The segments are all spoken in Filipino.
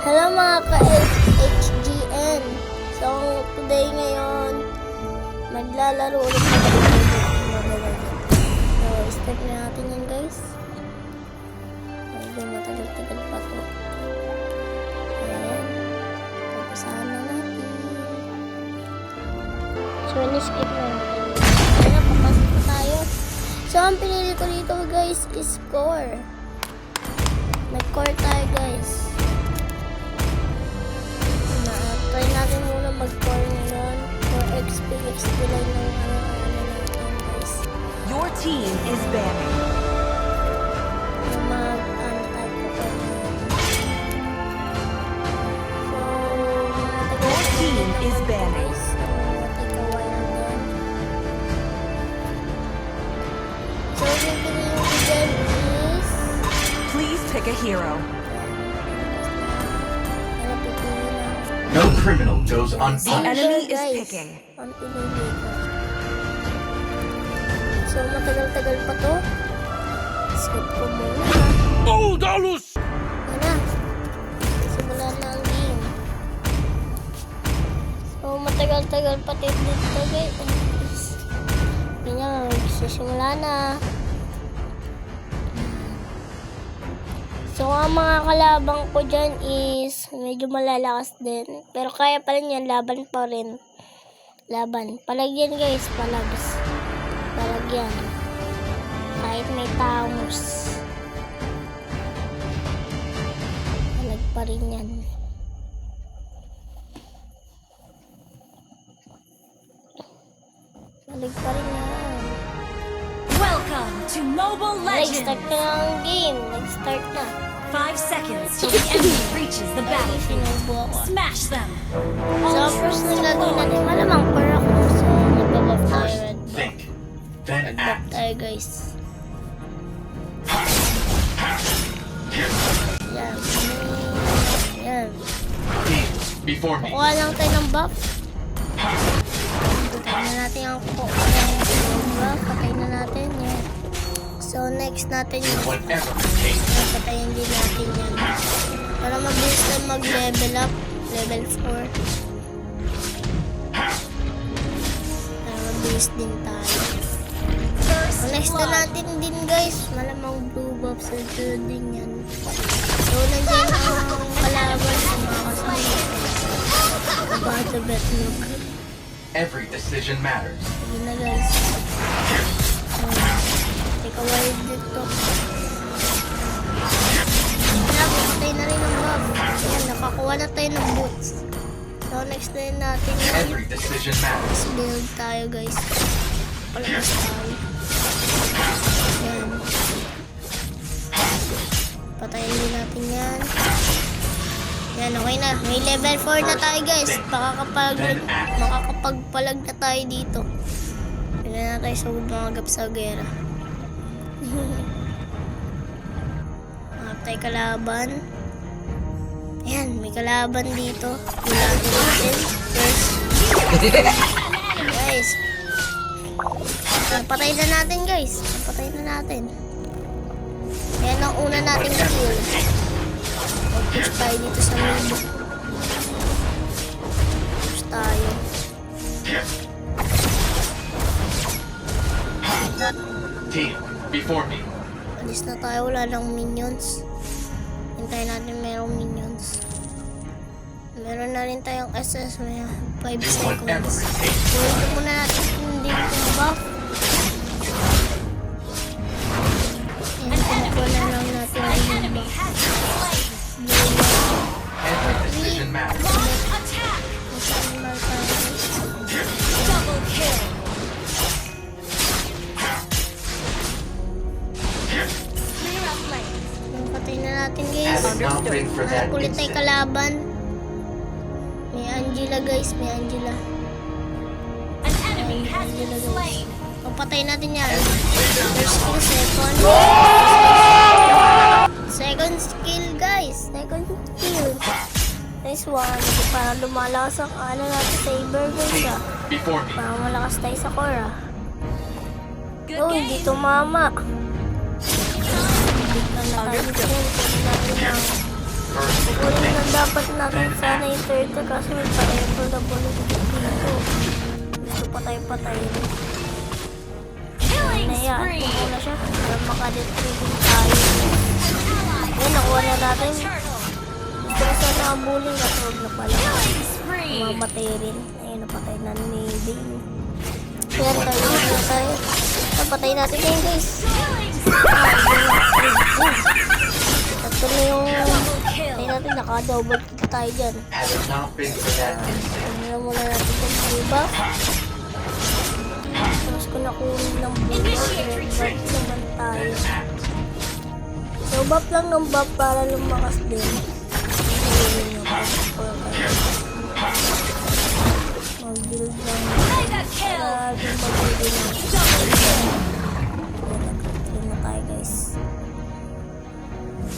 Hello mga ka-HGN. So today ngayon, maglalaro ulit ako ng So start na natin yan guys. Medyo matagal-tagal pa to. Ayan. Papasahan na natin. So in-skip na natin. Ayan, papasok na tayo. So ang pinili ko dito guys is core. Nag-core tayo guys. Try natin muna mag-core ngayon for XP lang ng ano natin guys. Your team is banning. Mag-type ko pa ngayon. So, Your team is banning. So, take a while then. So, yung pinili ko dyan is Please pick a hero. No criminal goes The unpunished. enemy is guys, picking. ang pinili ko. So, matagal-tagal pa to. Skip ko muna. Oh, Dalus! Yan na. Simula na ang game. So, matagal-tagal pati dito guys. Yan na, magsisimula na. So, ang mga kalabang ko dyan is medyo malalakas din. Pero kaya pa rin yan, laban pa rin. Laban. Palagyan guys, palabas. Palagyan. Kahit may taos. Palag pa rin yan. Palag pa rin yan. Welcome to Mobile Nag-start Legends. na ang game. Nag-start na. 5 seconds till the enemy reaches the Ay, battlefield. sinubo ako. Smash them. So, first na gagawin natin, malamang para ako. So, nag-buff tayo. First, Red buff. think, then Nag-buff act. tayo, guys. Yan. Yan. Team, before me. Kuha lang tayo ng buff. Patayin na natin ang buff. Patayin na natin. Yan. So, next natin Do yung whatever it takes. patayin din natin yan. Para mabilis na mag-level up. Level 4. Para mabilis din tayo. So, next na natin din guys. Malamang blue buff sa din yan. So, nandiyan ang kalaban sa mga kasama. About the bet look. Every decision matters. Sige na guys. Take a while dito. Nakapatay na rin ang buff. Ayan, nakakuha na tayo ng boots. So, next na rin natin yan. Every decision matters. Build tayo guys. Palabas tayo. Ayan. Patayin din natin yan. Yan, okay na. May level 4 na tayo guys. Makakapagpalag na tayo dito. Pila na tayo sa mga gapsagera. Hanap tayo kalaban. Ayan, may kalaban dito. Bulagin natin. First. Guys. Napatay na natin guys. Napatay na natin. Ayan ang una natin kill. Mag-push tayo dito sa mid. Push tayo. Team, before me. Alis na tayo. Wala lang minions. Hintayin natin merong minions. Meron na rin tayong SS. May 5 Do whatever seconds. it takes. So, ito muna natin hindi yung buff. And kinukuha na lang natin yung buff. Every decision matters. Nasa-animal tayo. Double kill. Clear up lanes. Yung patay na natin guys. Had it not been for that Kulit tayo instant, kalaban. May Angela guys. May Angela. An enemy has been slain. Papatay natin yan. First skill, second. Second skill, guys. Second skill. Nice one. Para lumalakas ang ano natin sa Saber, guys. team, before me. Para malakas tayo sa core, ah. Good Oh, hindi tumama. Hindi ka na tayo dito. Pwede natin ang First for Kukunin na me. dapat natin sana yung turtle kasi may pa-apple na bullet dito. Gusto patay-patayin. Killing Naya, spree. muna siya. Para makadetribing tayo. Yan, nakuha na natin. Turtle. Gusto ko sana nakabuling at huwag na pala. Killing spree. Mamatay rin. Ayun, napatay na ni Bane. Yan, tayo na tayo. Napatay natin ngayon, guys. Killing spree. Ito na yung Double patay kill. natin. Naka-double kill tayo dyan. Had it not been for that incident, Ano muna natin itong bullbuff. Tapos ko nakunin ng bullbuff. Red buff naman tayo. then act. So, buff lang ng buff para lumakas din. Ayun yung buff ko. Mag-build lang. Mega kill. Para din mag-build din. Double kill. Yun na tayo, guys.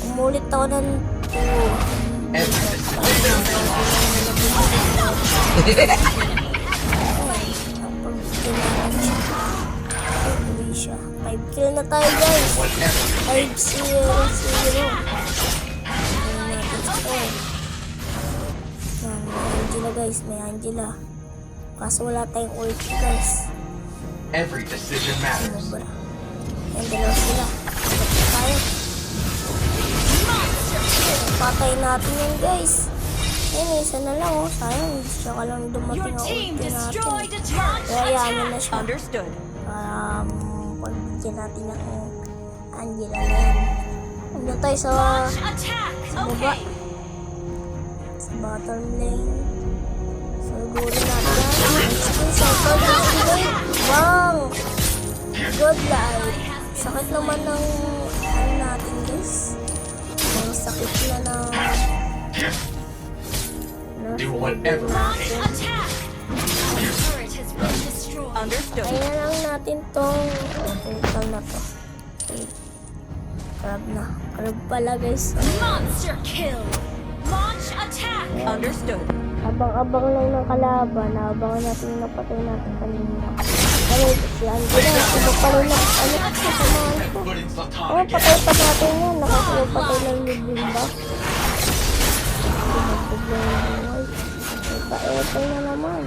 Umulit ako ng 2. Every decision Siya. 5 kill na tayo, guys. whatever 5-0-0. May Angela, guys. May Angela. Kaso wala tayong ulti, guys. every decision Ano matters. ba? Yan, dalawa sila. Patay tayo. Patay natin yan, guys. Yan, isa na lang, oh. Sayang, siya ka lang Your dumating ang team ulti destroyed natin. a turret. Kaya yaman na siya. Understood. Pagbigyan natin ng Angela na yan. Ano tayo sa Attack. baba? Okay. Sa bottom lane. So, gurin natin yan. Circle destroy. Bang! Good life. Sakit naman ng ano natin, guys. Ang sakit na ng Do whatever it takes. Attack. Our turret has been destroyed. Understood. kaya lang natin tong total na to. Okay. Crab na. Crab pala, guys. Monster kill. Launch attack. Understood. Abang-abang lang ng kalaban. Abangan natin yung napatay natin kanina. Ano, si Angela. Iba pa rin na, ano, kasamahan ko. But it's the Oh, time again. patay pa natin yan. Nakakapatay ng living ba? Paetay na naman.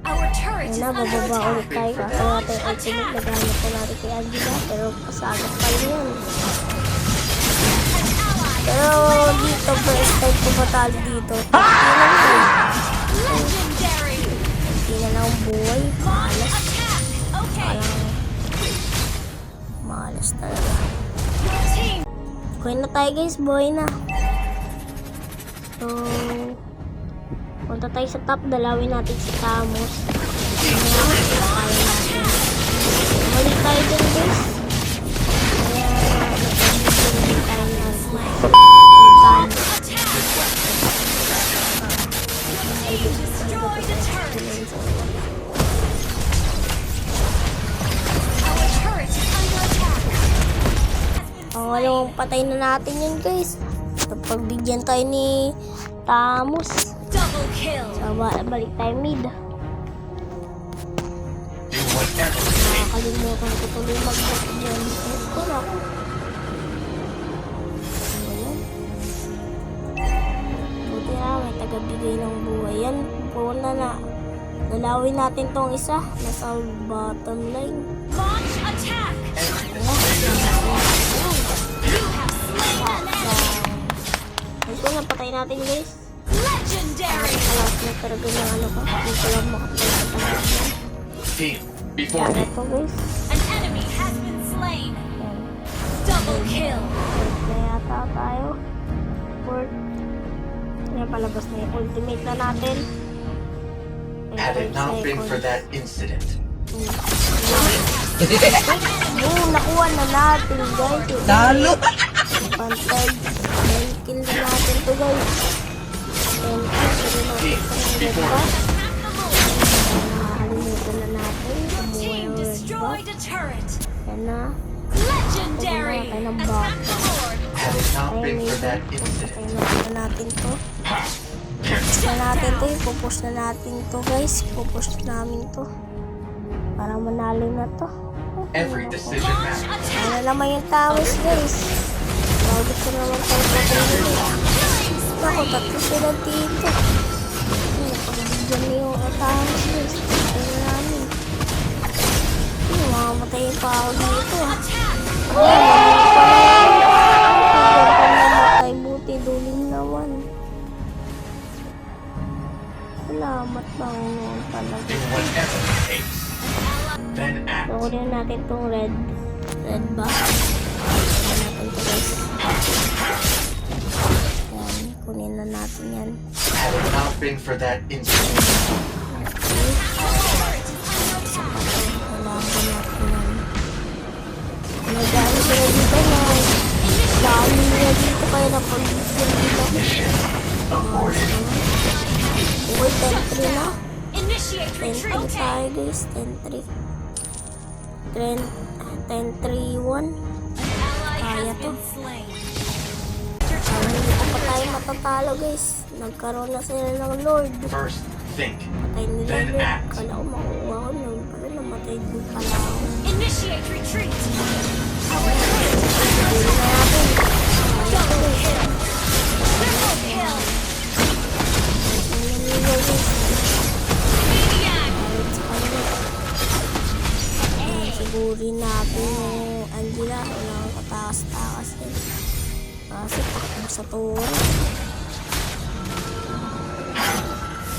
Our turret Ayun is na, under bababa ulit attack. tayo. Kasi natin ultimate. Nagamit ko natin kay Angela. Pero pasagat pa rin yan. Pero dito, first time ko matalo dito. Legendary. Hindi na lang buhay. Launch attack. Okay. Malas talaga. Your team. Buhay na tayo, guys. Buhay na. So, punta tayo sa top. Dalawin natin si Camus. Mali tayo dyan, guys. Kaya, nagpapagpapagpapag tayo natin. Destroy the turret. Our turret is under attack. Ang walong patay na natin yun, guys. Pagbigyan tayo ni Camus. Double kill. So, balik tayo mid. Do whatever it takes. Nakakalimutan ko tuloy mag-book dyan. Ito na ako. Ayan. Buti na, may tagabigay ng buhay. Yan, puna na. Dalawin natin tong isa. Nasa bottom line. Launch attack. Every You have slain an enemy. Ito, napatay natin, guys. Legendary. Alas na talaga ng ano ka. Hindi ko lang makapay sa tanong. team before me. Ito, guys. An enemy has been slain. Yan. Double kill. Fourth na yata tayo. Fourth. Yan, palabas na yung ultimate na natin. Had it not been for that incident, Boom! Nakuha na natin, guys. Talo! Pantay. 10 kill na natin to, guys. 10 kills. team before Diba? me. Nakakalimutan na natin. Umuwi Team ang red destroyed buff. a turret. Yan na. Legendary. Ito na, Attack the board. Had it not been for that incident, Kaya na natin to. Pupush na natin to. Ipupush na natin to, guys. Ipupush namin to. Para manalo na to. every decision Launch matters. attack. Ano naman yung towers, guys? Gusto naman tayo patayin. Ako, tatlo sila dito. Nakabigyan na yung atahan guys. Ito na namin. Mamamatay pa ako dito. Mamatay, buti duling naman. Salamat Panginoon talaga. In whatever case, then act. Kunin natin itong red. Red ba? Kunin natin ito guys. Yan, kunin na natin yan. Had it not been for that incident, Kailangan natin yan. Nagdaan sila dito na dami nila dito kaya napag-isip nila. mission aborted. Okay, 10-3 na. Initiate 10-3 retreat. tayo guys, 10-3. 10-3-1. Ally Kaya has to. been slain. Hindi pa tayo matatalo guys. Nagkaroon na sila ng Lord. First, think, Patay nila then Lord. act. Kala ko makukuha ko Lord. Pero namatay din pala ako. Initiate retreat. Hindi na natin. Double kill. Triple kill. Hindi nila guys. Maniac. Kahit sa kanila. Sigurin natin yung Angela. Wala kang katakas-takas din. Kasi takbo sa turo.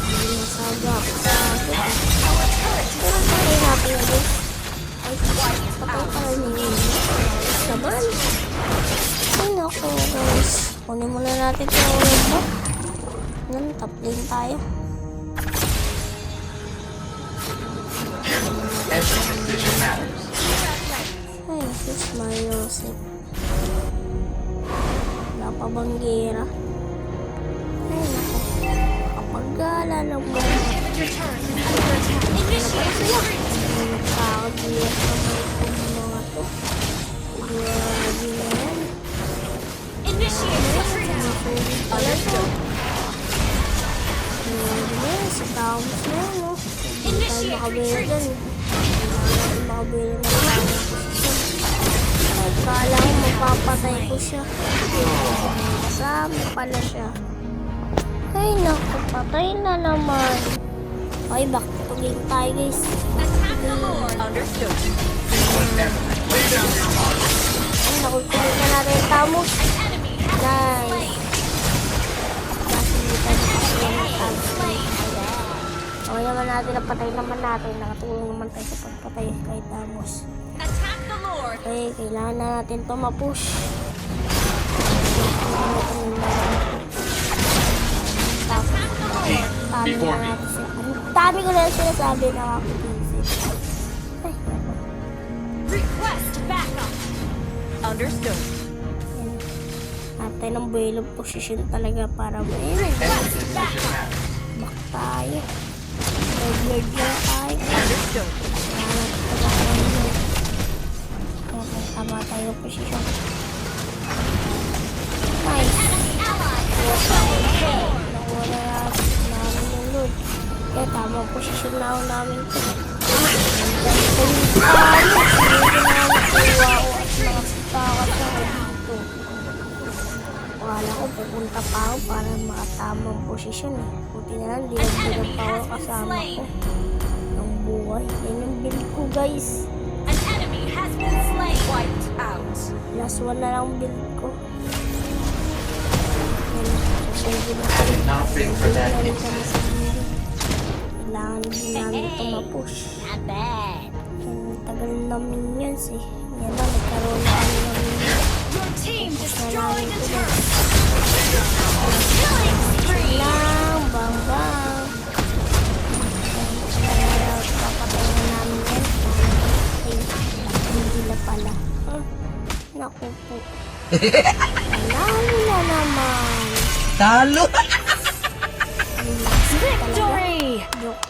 Hindi nasaga ako sa akin. Pero patay natin na guys. Ay, patay pa rin yun. Saban. Ay, naku guys. Kunin muna natin ito ulit ba? Yan, top lane tayo. Every decision matters. Ay, sus Mariosip. Wala pa bang gira? Ay, naku. Kapag-gala lang ba? Return. Initiate retreat. Nakakagiyak naman itong mga to. Grabe na yan. Initiate retreat. Sulit pala to. Grabe na yan. Sa towns na yan, no? Hindi tayo makabila dyan. Kailangan natin makabila ng tamang posisyon. Ay, kala ko mapapatay ko siya. Kasama pala siya. Ay, naku, patay na naman. Okay, back to game tayo, guys. Attack the Lord. Understood. Whatever. Lay down your mark. Ay, nakukulit na natin yung Tamos. An enemy has been Nice. slain. Nasilitan na kasi yung Tamos. Slain. Okay naman natin, napatay naman natin. Nakatulong naman tayo sa pagpatay kay Tamos. Attack the Lord. Okay, kailangan na natin ito ma-push. Attack the Lord. Before me. Dami ko lang sinasabi na nakakapag-isip. Ay, Request backup. Understood. yan. Natin ng buwelo position talaga para Every decision matters. back tayo. Red lang tayo. Understood. Kailangan talaga tayo. Okay, tama tayo position. Nice. Ally. Nakuha na namin yung load. Kaya tama ang posisyon na ako namin ito. Wala ko, pupunta pa ako para makatamang posisyon eh. Buti na lang, dinagdagan pa ako kasama ko. Ang buhay. Yan yung build ko guys. An enemy has been slain. Wiped out. Last one na lang build ko. Yan. Had it not been for that incident, Kailangan din namin ito ma-push. Not bad. Yan, tagal na minions eh. Yan na, nagkaroon na kami ng minions. Your team Na destroying namin the ito. turret. Killing spree. Lang, bang bang. Kaya papatay na namin yan. Ay, hindi na pala. Naku po. Panalo na naman. Talo! Ay, talaga. Victory. Joke